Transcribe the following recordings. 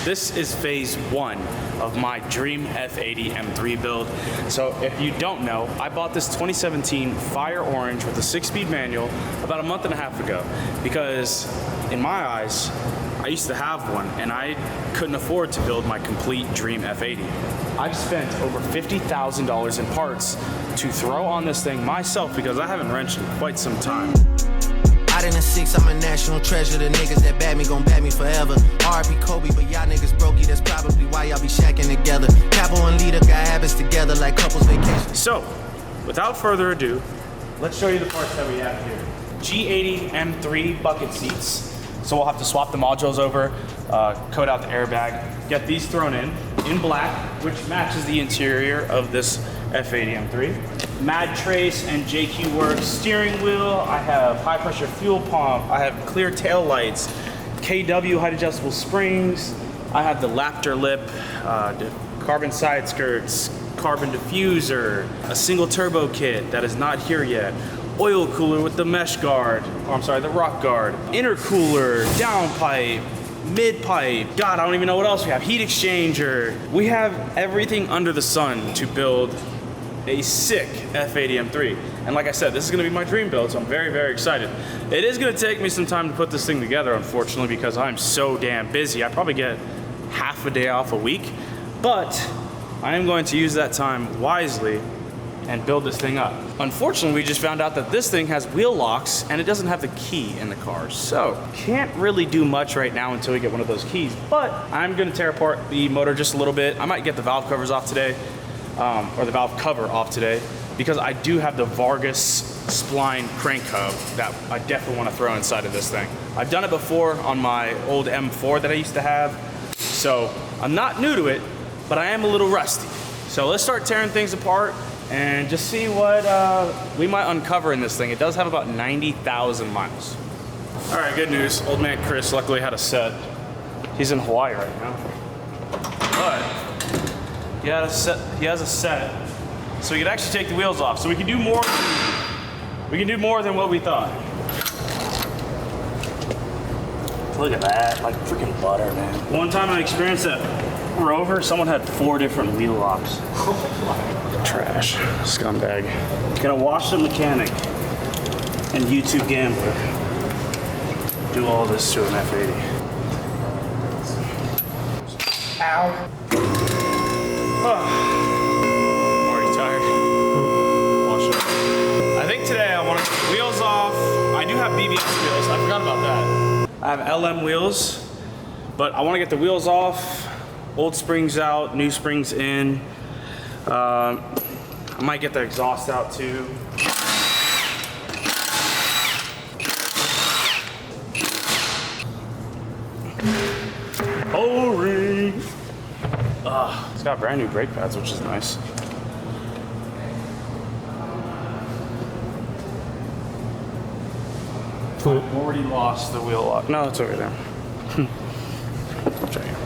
This is phase one of my Dream F80 M3 build. So if you don't know, I bought this 2017 Fire Orange with a 6-speed manual about a month and a half ago because in my eyes, I used to have one and I couldn't afford to build my complete Dream F80. I've spent over $50,000 in parts to throw on this thing myself because I haven't wrenched in quite some time. Out in the 6, I'm a national treasure. The niggas that bad me gon' bad me forever. R.I.P. Kobe, but y'all niggas brokey. That's probably why y'all be shacking together. Capo and Leader got habits together like couples vacation. So, without further ado, let's show you the parts that we have here. G80 M3 bucket seats. So we'll have to swap the modules over, coat out the airbag, get these thrown in black, which matches the interior of this F80 M3. Mad Trace and JQ Works steering wheel. I have high pressure fuel pump. I have clear tail lights, KW height adjustable springs. I have the Laptor lip, carbon side skirts, carbon diffuser, a single turbo kit that is not here yet. Oil cooler with the mesh guard, the rock guard, intercooler, downpipe, mid pipe. God, I don't even know what else we have. Heat exchanger. We have everything under the sun to build a sick F80 M3. And like I said, this is gonna be my dream build, so I'm very, very excited. It is gonna take me some time to put this thing together, unfortunately, because I'm so damn busy. I probably get half a day off a week, but I am going to use that time wisely and build this thing up. Unfortunately, we just found out that this thing has wheel locks and it doesn't have the key in the car. So can't really do much right now until we get one of those keys, but I'm gonna tear apart the motor just a little bit. I might get the valve covers off today, or the valve cover off today, because I do have the Vargas spline crank hub that I definitely wanna throw inside of this thing. I've done it before on my old M4 that I used to have. So I'm not new to it, but I am a little rusty. So let's start tearing things apart and just see what we might uncover in this thing. It does have about 90,000 miles. All right, good news. Old man Chris luckily had a set. He's in Hawaii right now. But he has a set, so we could actually take the wheels off. So we can do more than what we thought. Look at that, like freaking butter, man. One time I experienced that Rover, someone had 4 different wheel locks. Trash, scumbag. Gonna wash the mechanic and YouTube gambler do all this to an F80. Ow. I'm already tired. Wash it. I think today I want to take the wheels off. I do have BBS wheels, I forgot about that. I have LM wheels, but I want to get the wheels off. Old springs out, new springs in. I might get the exhaust out too. O-ring. It's got brand new brake pads, which is nice. I've already lost the wheel lock. No, it's over there. Check it.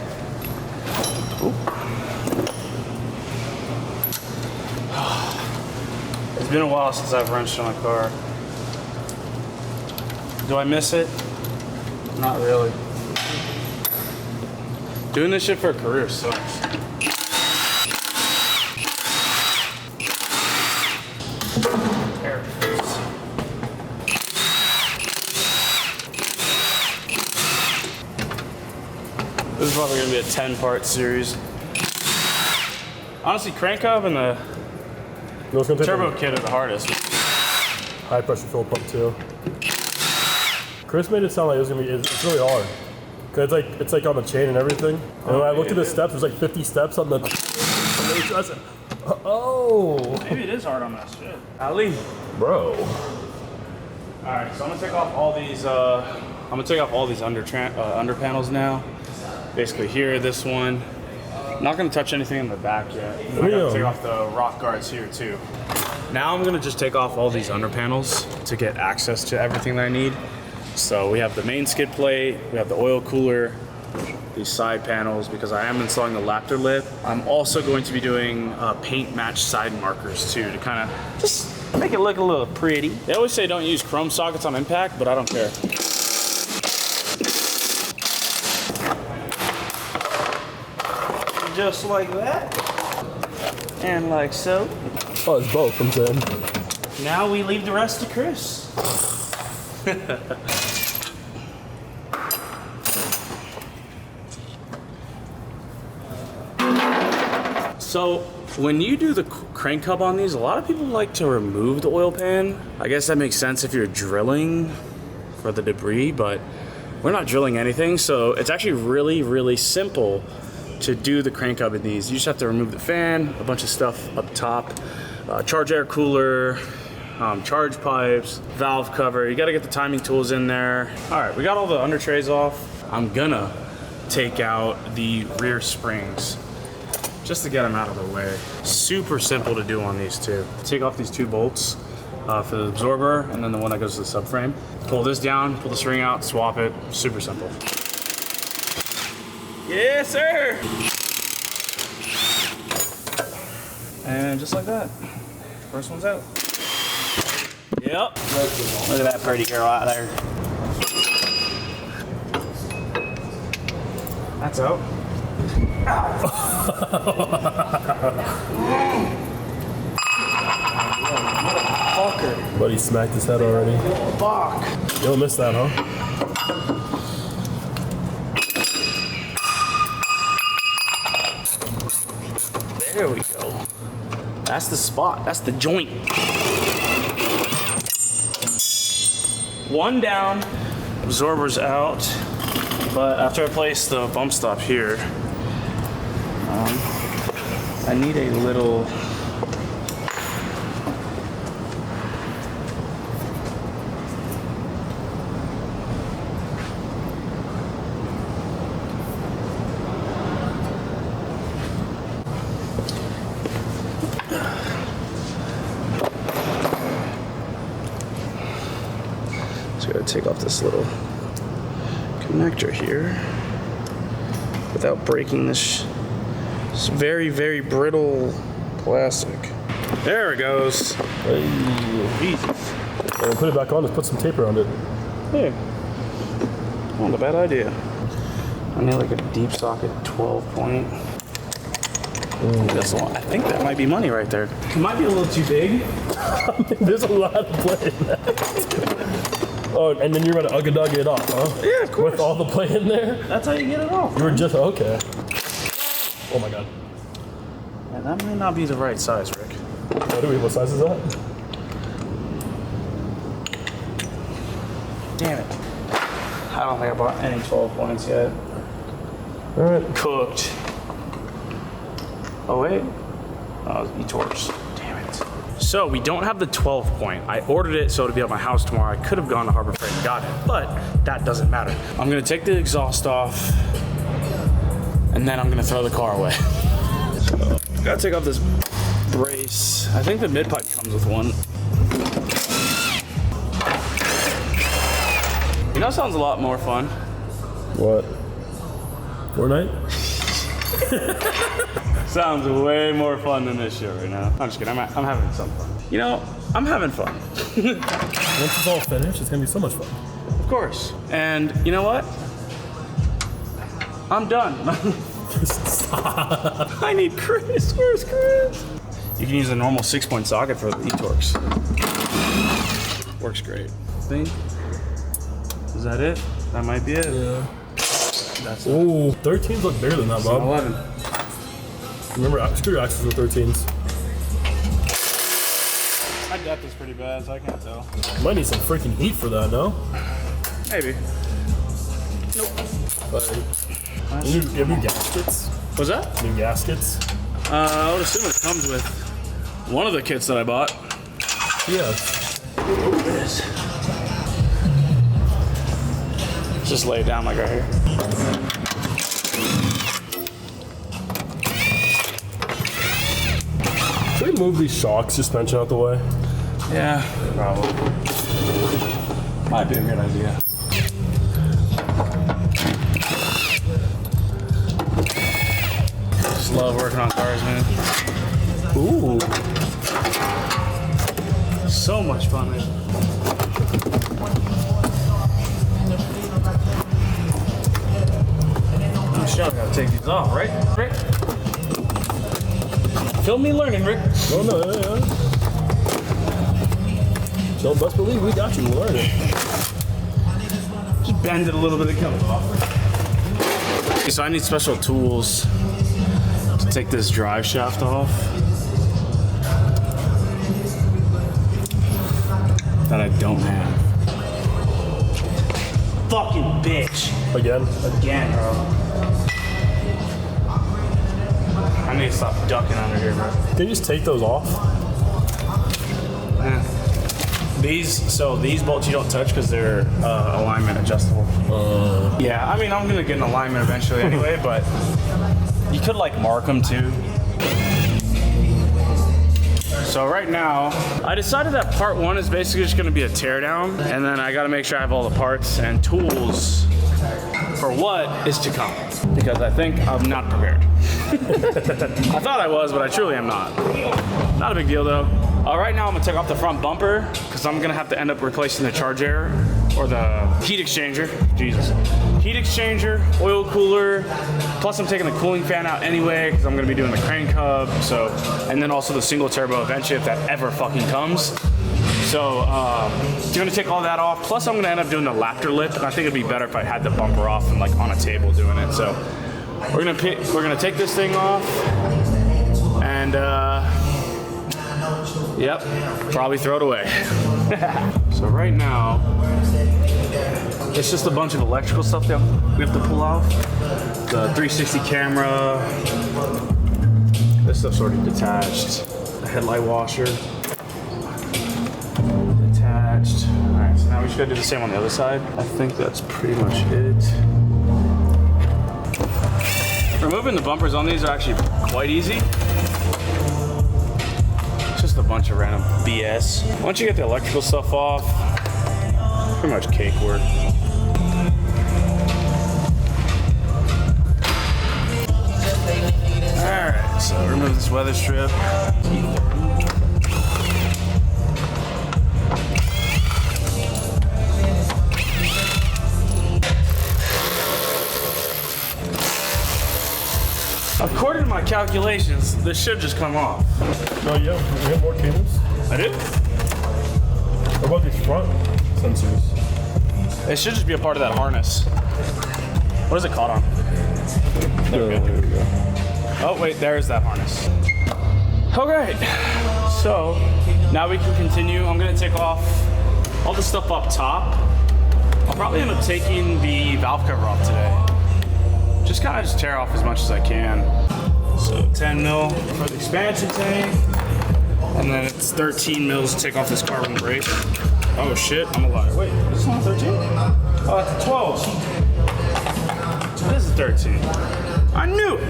It's been a while since I've wrenched on a car. Do I miss it? Not really. Doing this shit for a career sucks. This is probably gonna be a 10-part series. Honestly, crank hub and the turbo kit are the hardest. High pressure fuel pump too. Chris made it sound like it was gonna be, it's really hard. Cause it's like on the chain and everything. And when I looked at the steps, there's like 50 steps on the I said, oh. Maybe it is hard on that shit. Ali. Bro. Alright, so I'm gonna take off all these under panels now. Basically here, this one. I'm not gonna touch anything in the back yet. I gotta take off the rock guards here too. Now I'm gonna just take off all these under panels to get access to everything that I need. So we have the main skid plate, we have the oil cooler, these side panels, because I am installing the Laptor lip. I'm also going to be doing paint match side markers too, to kind of just make it look a little pretty. They always say don't use chrome sockets on impact, but I don't care. just like that. And like so. Oh, it's both, I'm saying. Now we leave the rest to Chris. So when you do the crank hub on these, a lot of people like to remove the oil pan. I guess that makes sense if you're drilling for the debris, but we're not drilling anything. So it's actually really, really simple to do the crank hub in these. You just have to remove the fan, a bunch of stuff up top, charge air cooler, charge pipes, valve cover. You gotta get the timing tools in there. All right, we got all the under trays off. I'm gonna take out the rear springs just to get them out of the way. Super simple to do on these two. Take off these two bolts for the absorber and then the one that goes to the subframe. Pull this down, pull the spring out, swap it. Super simple. Yes, sir. And just like that, first one's out. Yep. Look at that pretty girl out there. That's out. Motherfucker. Buddy smacked his head already. Fuck. You don't miss that, huh? There we go. That's the spot. That's the joint. One down. Absorber's out. But after I place the bump stop here, I need a little take off this little connector here without breaking this very, very brittle plastic. There it goes. Hey. Jesus. And put it back on, just put some tape around it. Hey. Not a bad idea. I need like a deep socket 12 point. That's a lot. I think that might be money right there. It might be a little too big. There's a lot of play in that. Oh, and then you're gonna ugga-dugga it off, huh? Yeah, of course. With all the play in there? That's how you get it off. You were just, okay. Oh my god. Yeah, that might not be the right size, Rick. What size is that? Damn it. I don't think I bought any 12 points yet. Alright. Cooked. Oh wait. Oh, e-torch. Damn it. So we don't have the 12 point. I ordered it so it'd be at my house tomorrow. I could have gone to Harbor Freight and got it, but that doesn't matter. I'm gonna take the exhaust off and then I'm gonna throw the car away. So, gotta take off this brace. I think the mid pipe comes with one. You know, it sounds a lot more fun. What? Fortnite? Sounds way more fun than this shit right now. I'm just kidding. I'm having some fun. You know, I'm having fun. Once it's all finished, it's gonna be so much fun. Of course. And you know what? I'm done. Stop. I need Chris. Where's Chris? You can use a normal 6-point socket for the e-torques. Works great. Think? Is that it? That might be it. Yeah. That's it. Ooh, 13s look bigger than that, Bob. 11. Remember, screw your axles with 13s. I got this pretty bad, so I can't tell. Might need some freaking heat for that, no? Maybe. Nope. But, you have new gaskets? What's that? New gaskets? I would assume it comes with one of the kits that I bought. Yeah. Oh, it is. Just lay it down like right here. Should we move these shock suspension out the way? Yeah, probably. Might be a good idea. Just love working on cars, man. Ooh. So much fun, man. I'm sure I gotta take these off, right? Right? Film me learning, Rick. No, yeah. So best believe we got you learning. Just bend it a little bit, it comes off. So I need special tools to take this drive shaft off. That I don't have. Fucking bitch. Again, bro. I need to stop ducking under here, bro. can you just take those off? These bolts you don't touch because they're alignment adjustable. Yeah, I mean, I'm gonna get an alignment eventually anyway, but you could like mark them too. So right now, I decided that part one is basically just gonna be a teardown, and then I gotta make sure I have all the parts and tools for what is to come, because I think I'm not prepared. I thought I was, but I truly am not. Not a big deal though. Right now I'm gonna take off the front bumper, because I'm gonna have to end up replacing the charge air, or the heat exchanger, Jesus. Heat exchanger, oil cooler, plus I'm taking the cooling fan out anyway, because I'm gonna be doing the crank hub, so, and then also the single turbo eventually, if that ever fucking comes. So, I'm gonna take all that off, plus I'm gonna end up doing the Laptor lip, and I think it'd be better if I had the bumper off and like on a table doing it, so. We're gonna take this thing off, and yep, probably throw it away. So right now, it's just a bunch of electrical stuff that we have to pull off. The 360 camera, this stuff's already detached. The headlight washer, detached. All right, so now we just gotta do the same on the other side. I think that's pretty much it. Removing the bumpers on these are actually quite easy. It's just a bunch of random BS. Once you get the electrical stuff off, pretty much cake work. Alright, so remove this weather strip. According to my calculations, this should just come off. No, you have more cables? I do? What about these front sensors? It should just be a part of that harness. What is it caught on? There we go. Oh wait, there's that harness. Okay, so now we can continue. I'm gonna take off all the stuff up top. I'll probably end up taking the valve cover off today. Just kind of tear off as much as I can. So 10 mil for the expansion tank, and then it's 13 mils to take off this carbon brake. Oh shit, I'm a liar. Wait, is this not 13? Oh, it's 12. This is 13. I knew it.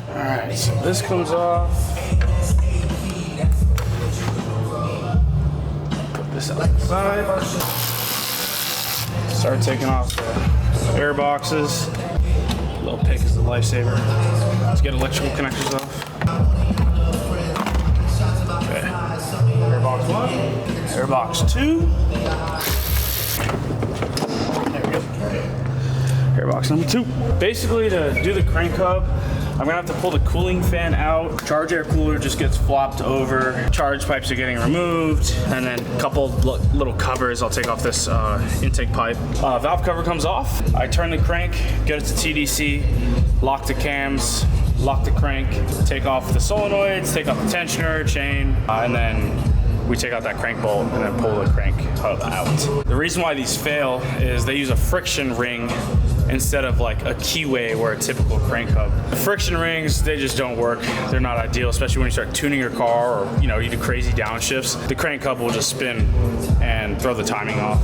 All right, so this comes off. This out the side. Start taking off the air boxes. Little pick is the lifesaver. Let's get electrical connectors off. Okay. Airbox 1, airbox 2. There we go. Airbox number 2. Basically, to do the crank hub, I'm gonna have to pull the cooling fan out. Charge air cooler just gets flopped over. Charge pipes are getting removed. And then a couple little covers. I'll take off this intake pipe. Valve cover comes off. I turn the crank, get it to TDC, lock the cams, lock the crank, take off the solenoids, take off the tensioner, chain, and then we take out that crank bolt and then pull the crank hub out. The reason why these fail is they use a friction ring instead of like a keyway or a typical crank hub. The friction rings, they just don't work. They're not ideal, especially when you start tuning your car or you do crazy downshifts. The crank hub will just spin and throw the timing off.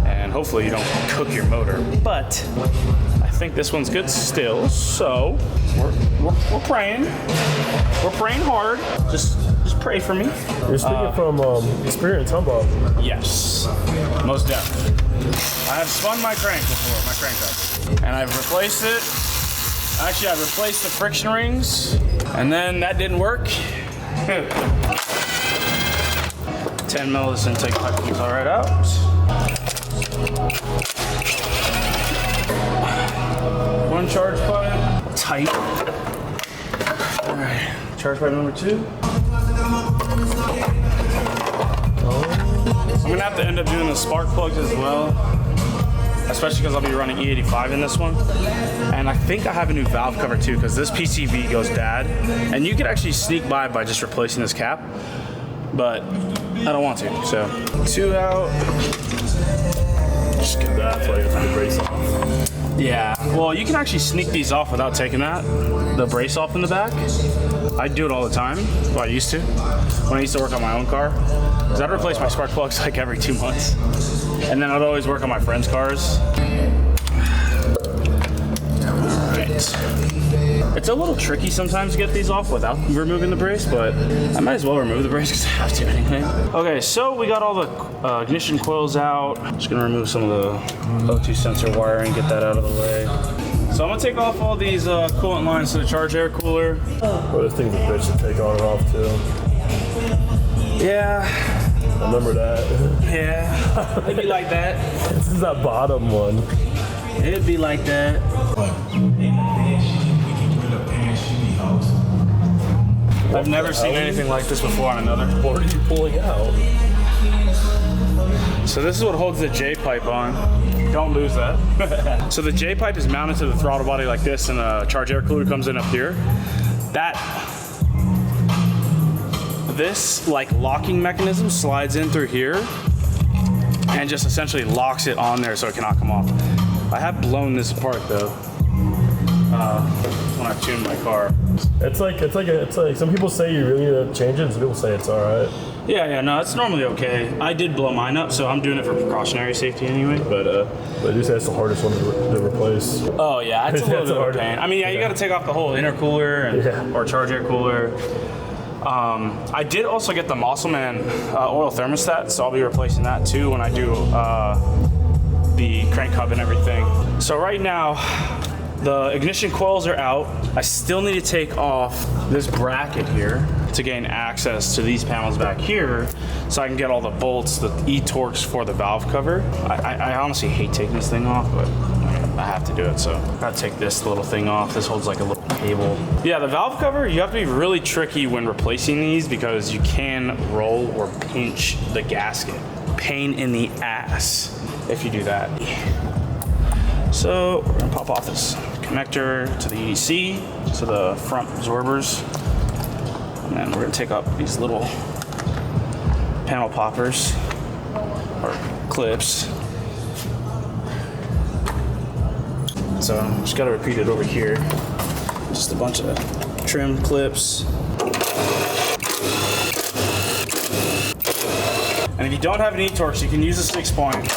And hopefully you don't cook your motor. But I think this one's good still, so we're praying. We're praying hard. Just pray for me. You're speaking from experience, huh, Bob? Yes, most definitely. I have spun my crank before, my crank hub. And I've replaced it. Actually, I've replaced the friction rings, and then that didn't work. 10 mil, this intake pipe comes all right out. One charge pipe, tight. All right, charge pipe number 2. I'm gonna have to end up doing the spark plugs as well, especially because I'll be running E85 in this one. And I think I have a new valve cover too, because this PCV goes bad. And you could actually sneak by just replacing this cap, but I don't want to, so 2 out. Just get that for the brace off. Yeah, well, you can actually sneak these off without taking the brace off in the back. I do it all the time. Well, I used to when I used to work on my own car, because I'd replace my spark plugs like every 2 months, and then I'd always work on my friends' cars. It's a little tricky sometimes to get these off without removing the brace, but I might as well remove the brace because I have to anyway. Okay, so we got all the ignition coils out. Just gonna remove some of the O2 sensor wiring, get that out of the way. So I'm gonna take off all these coolant lines to the charge air cooler. Oh, this thing's a bitch to take on and off too. Yeah. I remember that. Yeah, it'd be like that. This is that bottom one. It'd be like that. I've never seen anything like this before on another. What are you pulling out? So this is what holds the J pipe on. Don't lose that. So the J pipe is mounted to the throttle body like this, and a charge air cooler comes in up here. This like locking mechanism slides in through here and just essentially locks it on there so it cannot come off. I have blown this apart though when I've tuned my car. It's like some people say you really need to change it, and some people say it's all right. Yeah, no, it's normally okay. I did blow mine up, so I'm doing it for precautionary safety anyway. But I do say it's the hardest one to replace. Oh yeah, it's a little bit of a pain. I mean, yeah, you got to take off the whole intercooler and or charge air cooler. I did also get the Muscleman oil thermostat, so I'll be replacing that too when I do the crank hub and everything. So right now, the ignition coils are out. I still need to take off this bracket here to gain access to these panels back here so I can get all the bolts, the E-torques for the valve cover. I honestly hate taking this thing off, but I have to do it, so I gotta take this little thing off. This holds like a little cable. Yeah, the valve cover, you have to be really tricky when replacing these because you can roll or pinch the gasket. Pain in the ass if you do that. So we're gonna pop off this connector to the EDC, to the front absorbers, and then we're gonna take up these little panel poppers or clips. So just gotta repeat it over here. Just a bunch of trim clips. And if you don't have an E-torque, you can use a 6-point.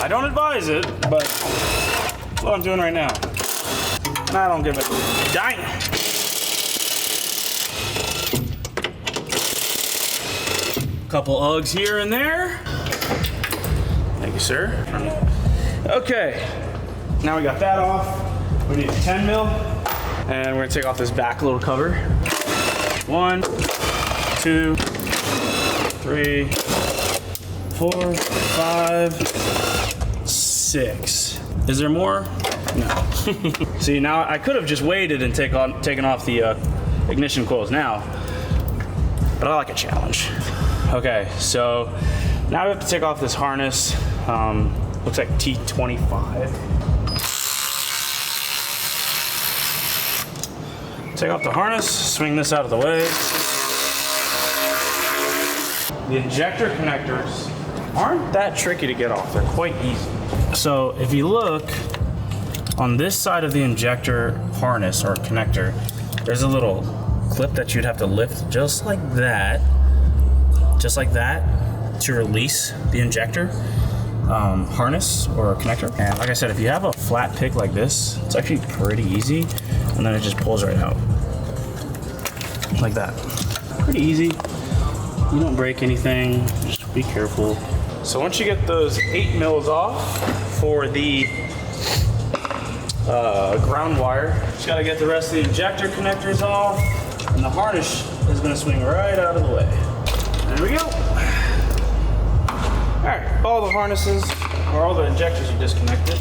I don't advise it, but that's what I'm doing right now. And I don't give a dang. Couple Uggs here and there. Thank you, sir. Okay, now we got that off. We need a 10 mil, and we're gonna take off this back little cover. 1, 2, 3, 4, 5, 6. Is there more? No. See, now I could have just waited and taken off the ignition coils now, but I like a challenge. Okay, so now we have to take off this harness. Looks like T25. Take off the harness, swing this out of the way. The injector connectors aren't that tricky to get off. They're quite easy. So if you look on this side of the injector harness or connector, there's a little clip that you'd have to lift just like that to release the injector harness or connector. And like I said, if you have a flat pick like this, it's actually pretty easy, and then it just pulls right out like that. Pretty easy. You don't break anything, just be careful. So once you get those 8 mils off for the ground wire, just gotta get the rest of the injector connectors off, and the harness is gonna swing right out of the way. There we go. All right, all the harnesses where all the injectors are disconnected,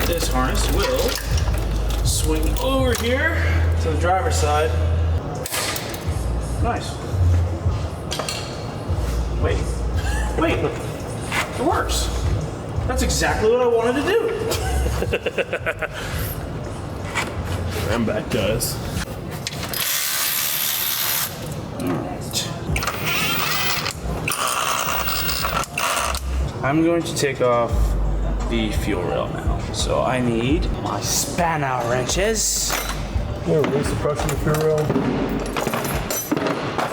this harness will swing over here to the driver's side. Nice. Wait, it works. That's exactly what I wanted to do. I'm back, guys. Alright. I'm going to take off the fuel rail now. So I need my spanner wrenches. Yeah, release the pressure of the fuel rail.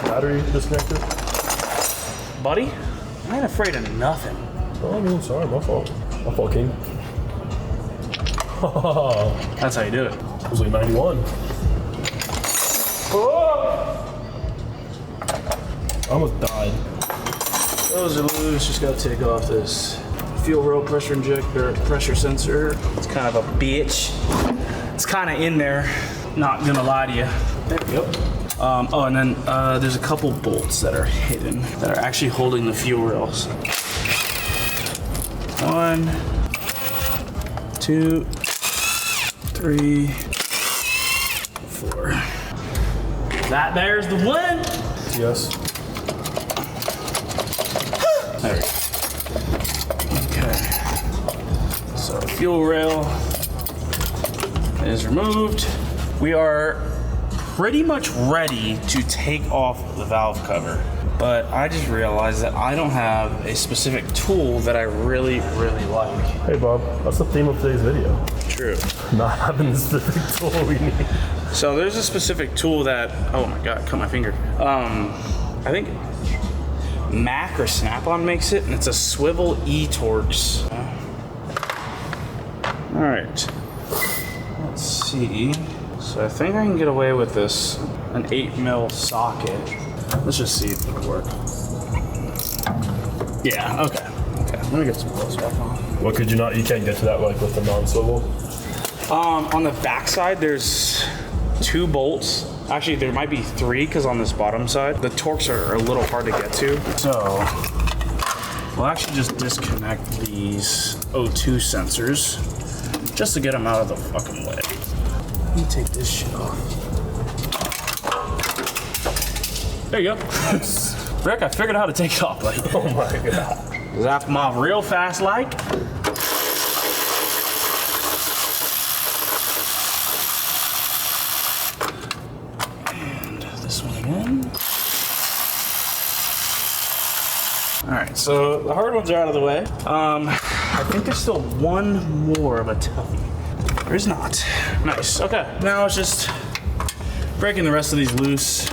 Battery disconnected. Buddy, I ain't afraid of nothing. Oh, I'm sorry, my fault. My fault, King. That's how you do it. It was like 91. Oh! I almost died. Those are loose. Just gotta take off this fuel rail pressure injector, pressure sensor. It's kind of a bitch. It's kind of in there. Not gonna lie to you. There we go. Oh, and then there's a couple bolts that are hidden that are actually holding the fuel rails. 1, 2, 3, 4. That there's the one. Yes. There we go. Okay. So fuel rail is removed. We are pretty much ready to take off the valve cover. But I just realized that I don't have a specific tool that I really, really like. Hey, Bob. That's the theme of today's video. True. Not having the specific tool we need. So there's a specific tool that, oh my God, cut my finger. I think Mac or Snap-on makes it, and it's a swivel E-Torx. All right, let's see. So I think I can get away with this, an 8mm socket. Let's just see if it'll work. Yeah, okay. Let me get some bolts back on. What could you not? You can't get to that like with the non-swivel. On the back side, there's 2 bolts. Actually, there might be 3 because on this bottom side, the Torx are a little hard to get to. So we'll actually just disconnect these O2 sensors just to get them out of the fucking way. Let me take this shit off. There you go. Rick, I figured out how to take it off, buddy. Oh my God. Zap them off real fast like. And this one again. All right, so the hard ones are out of the way. I think there's still one more of a toughie. There is not. Nice, okay. Now it's just breaking the rest of these loose.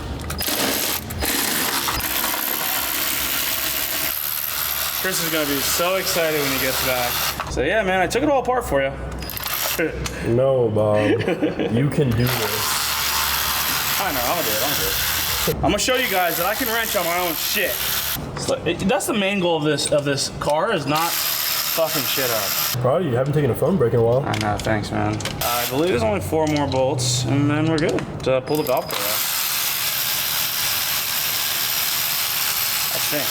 Chris is gonna be so excited when he gets back. So yeah, man, I took it all apart for you. No, Bob. You can do this. I know, I'll do it. I'm gonna show you guys that I can wrench on my own shit. So that's the main goal of this car, is not fucking shit up. Proud of you. Haven't taken a phone break in a while. I know, thanks, man. I believe there's only 4 more bolts, and then we're good to pull the valve cover out. I think.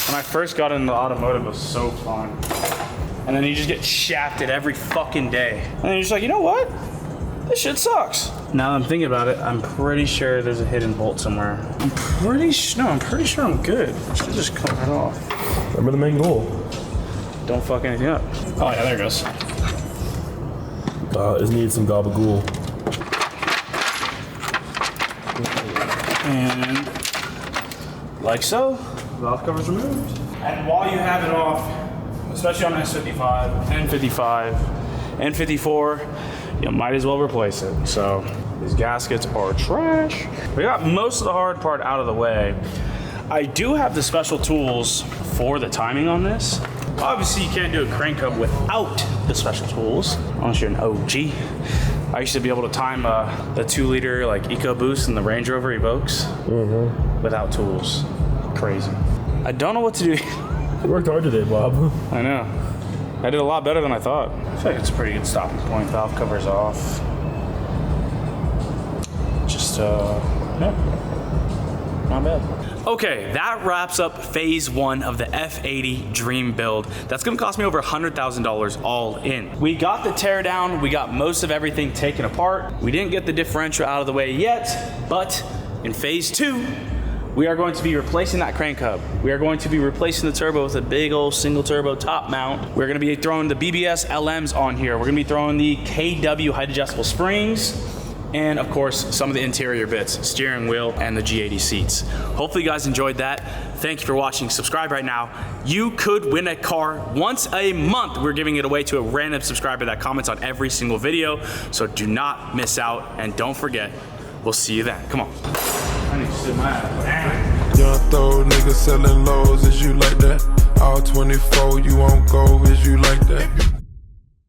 When I first got into automotive, it was so fun. And then you just get shafted every fucking day. And then you're just like, you know what? This shit sucks. Now that I'm thinking about it, I'm pretty sure there's a hidden bolt somewhere. I'm pretty sure I'm good. I should just cut it off. Remember the main goal. Don't fuck anything up. Oh yeah, there it goes. It needs some gabagool. And like so, valve cover's removed. And while you have it off, especially on S55, N55, N54, you might as well replace it. So these gaskets are trash. We got most of the hard part out of the way. I do have the special tools for the timing on this. Obviously, you can't do a crank hub without the special tools, unless you're an OG. I used to be able to time the 2-liter like EcoBoost in the Range Rover Evoques without tools. Crazy. I don't know what to do. You worked hard today, Bob. I know. I did a lot better than I thought. I feel like it's a pretty good stopping point. Valve cover's off. Just, yeah. Not bad. Okay, that wraps up phase 1 of the F80 Dream build. That's gonna cost me over $100,000 all in. We got the teardown, we got most of everything taken apart. We didn't get the differential out of the way yet, but in phase 2, we are going to be replacing that crank hub. We are going to be replacing the turbo with a big old single turbo top mount. We're gonna be throwing the BBS LMs on here. We're gonna be throwing the KW height adjustable springs, and of course, some of the interior bits, steering wheel and the G80 seats. Hopefully you guys enjoyed that. Thank you for watching. Subscribe right now. You could win a car once a month. We're giving it away to a random subscriber that comments on every single video. So do not miss out, and don't forget, we'll see you then. Come on. I need to sit my ass. Young throw niggas selling lows, is you like that? All 24, you won't go, is you like that?